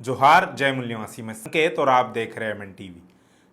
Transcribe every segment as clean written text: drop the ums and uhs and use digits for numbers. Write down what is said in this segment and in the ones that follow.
जोहार, जय मूल्यवासी, मैं संकेत और आप देख रहे हैं एमएन टीवी।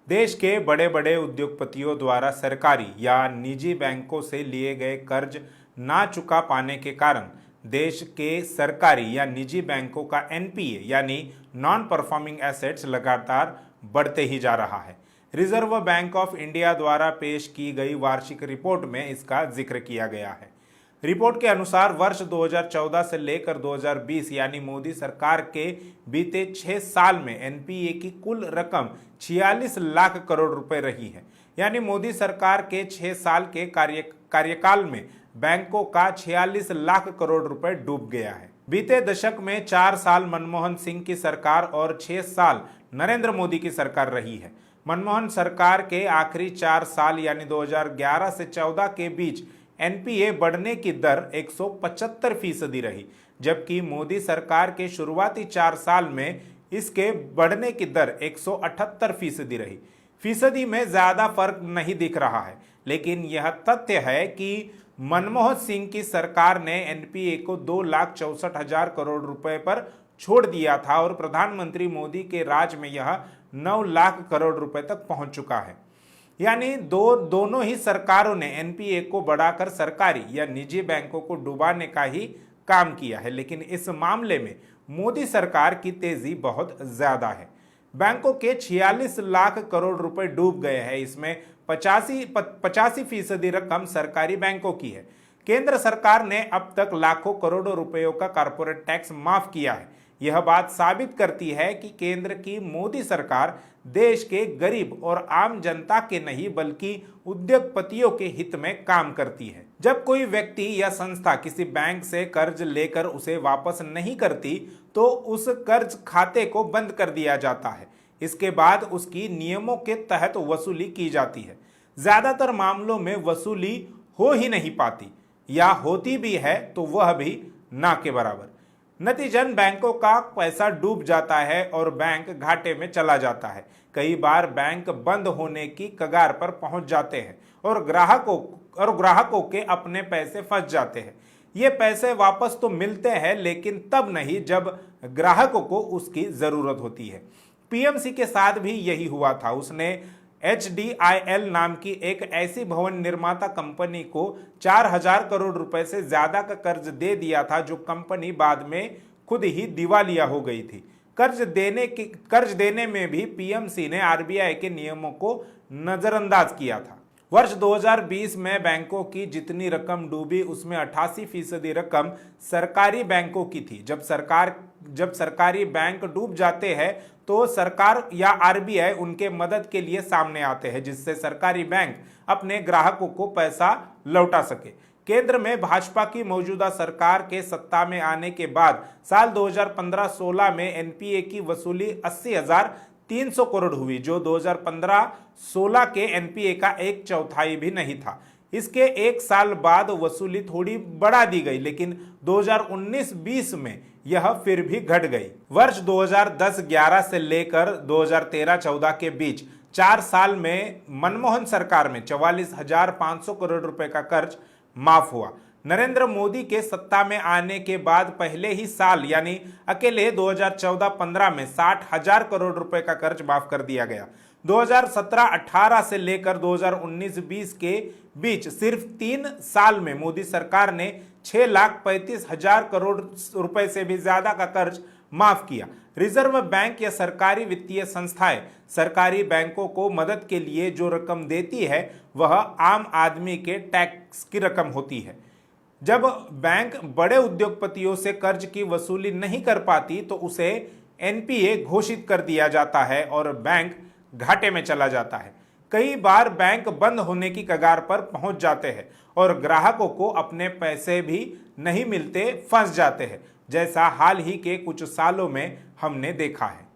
देश के बड़े बड़े उद्योगपतियों द्वारा सरकारी या निजी बैंकों से लिए गए कर्ज ना चुका पाने के कारण देश के सरकारी या निजी बैंकों का एनपीए यानी नॉन परफॉर्मिंग एसेट्स लगातार बढ़ते ही जा रहा है। रिजर्व बैंक ऑफ इंडिया द्वारा पेश की गई वार्षिक रिपोर्ट में इसका जिक्र किया गया है। रिपोर्ट के अनुसार वर्ष 2014 से लेकर 2020 यानी मोदी सरकार के बीते 6 साल में एनपीए की कुल रकम 46 लाख करोड़ रुपए रही है। यानी मोदी सरकार के 6 साल के कार्यकाल में बैंकों का 46 लाख करोड़ रुपए डूब गया है। बीते दशक में 4 साल मनमोहन सिंह की सरकार और 6 साल नरेंद्र मोदी की सरकार रही है। मनमोहन सरकार के आखिरी 4 साल यानी 2011 से 14 के बीच एनपीए बढ़ने की दर 175% रही, जबकि मोदी सरकार के शुरुआती 4 साल में इसके बढ़ने की दर 178% रही। फीसदी में ज्यादा फर्क नहीं दिख रहा है, लेकिन यह तथ्य है कि मनमोहन सिंह की सरकार ने एनपीए को 2,64,000 करोड़ रुपए पर छोड़ दिया था और प्रधानमंत्री मोदी के राज में यह 9 लाख करोड़ रुपए तक पहुंच चुका है। यानी दोनों ही सरकारों ने एनपीए को बढ़ाकर सरकारी या निजी बैंकों को डुबाने का ही काम किया है, लेकिन इस मामले में मोदी सरकार की तेजी बहुत ज्यादा है। बैंकों के 46 लाख करोड़ रुपए डूब गए हैं। इसमें 85% रकम सरकारी बैंकों की है। केंद्र सरकार ने अब तक लाखों करोड़ों रुपयों का कॉर्पोरेट टैक्स माफ किया है। यह बात साबित करती है कि केंद्र की मोदी सरकार देश के गरीब और आम जनता के नहीं बल्कि उद्योगपतियों के हित में काम करती है। जब कोई व्यक्ति या संस्था किसी बैंक से कर्ज लेकर उसे वापस नहीं करती तो उस कर्ज खाते को बंद कर दिया जाता है। इसके बाद उसकी नियमों के तहत वसूली की जाती है। ज्यादातर मामलों में वसूली हो ही नहीं पाती, या होती भी है तो वह भी ना के बराबर। नतीजन बैंकों का पैसा डूब जाता है और बैंक घाटे में चला जाता है। कई बार बैंक बंद होने की कगार पर पहुंच जाते हैं और ग्राहकों के अपने पैसे फंस जाते हैं। ये पैसे वापस तो मिलते हैं, लेकिन तब नहीं जब ग्राहकों को उसकी जरूरत होती है। पीएमसी के साथ भी यही हुआ था। उसने HDIL नाम की एक ऐसी भवन निर्माता कंपनी को 4,000 करोड़ रुपए से ज्यादा का कर्ज दे दिया था, जो कंपनी बाद में खुद ही दिवालिया हो गई थी। कर्ज देने में भी पीएमसी ने आरबीआई के नियमों को नजरअंदाज किया था। वर्ष 2020 में बैंकों की जितनी रकम डूबी उसमें 88% रकम सरकारी बैंकों की थी। जब सरकारी बैंक डूब जाते हैं तो सरकार या आरबीआई उनके मदद के लिए सामने आते हैं, जिससे सरकारी बैंक अपने ग्राहकों को पैसा लौटा सके। केंद्र में भाजपा की मौजूदा सरकार के सत्ता में आने के बाद साल 2015-16 में एनपीए की वसूली 80,300 करोड़ हुई, जो 2015-16 के एनपीए का 1/4 भी नहीं था। इसके एक साल बाद वसूली थोड़ी बढ़ा दी गई, लेकिन 2019-20 में यह फिर भी घट गई। वर्ष 2010-11 से लेकर 2013-14 के बीच 4 साल में मनमोहन सरकार में 44,500 करोड़ रुपए का कर्ज माफ हुआ। नरेंद्र मोदी के सत्ता में आने के बाद पहले ही साल यानी अकेले 2014-15 में 60,000 करोड़ रुपए का कर्ज माफ कर दिया गया। 2017-18 से लेकर 2019-20 के बीच सिर्फ 3 साल में मोदी सरकार ने 6,35,000 करोड़ रुपए से भी ज्यादा का कर्ज माफ किया। रिजर्व बैंक या सरकारी वित्तीय संस्थाएं सरकारी बैंकों को मदद के लिए जो रकम देती है वह आम आदमी के टैक्स की रकम होती है। जब बैंक बड़े उद्योगपतियों से कर्ज की वसूली नहीं कर पाती तो उसे एनपीए घोषित कर दिया जाता है और बैंक घाटे में चला जाता है। कई बार बैंक बंद होने की कगार पर पहुंच जाते हैं और ग्राहकों को अपने पैसे भी नहीं मिलते, फंस जाते हैं, जैसा हाल ही के कुछ सालों में हमने देखा है।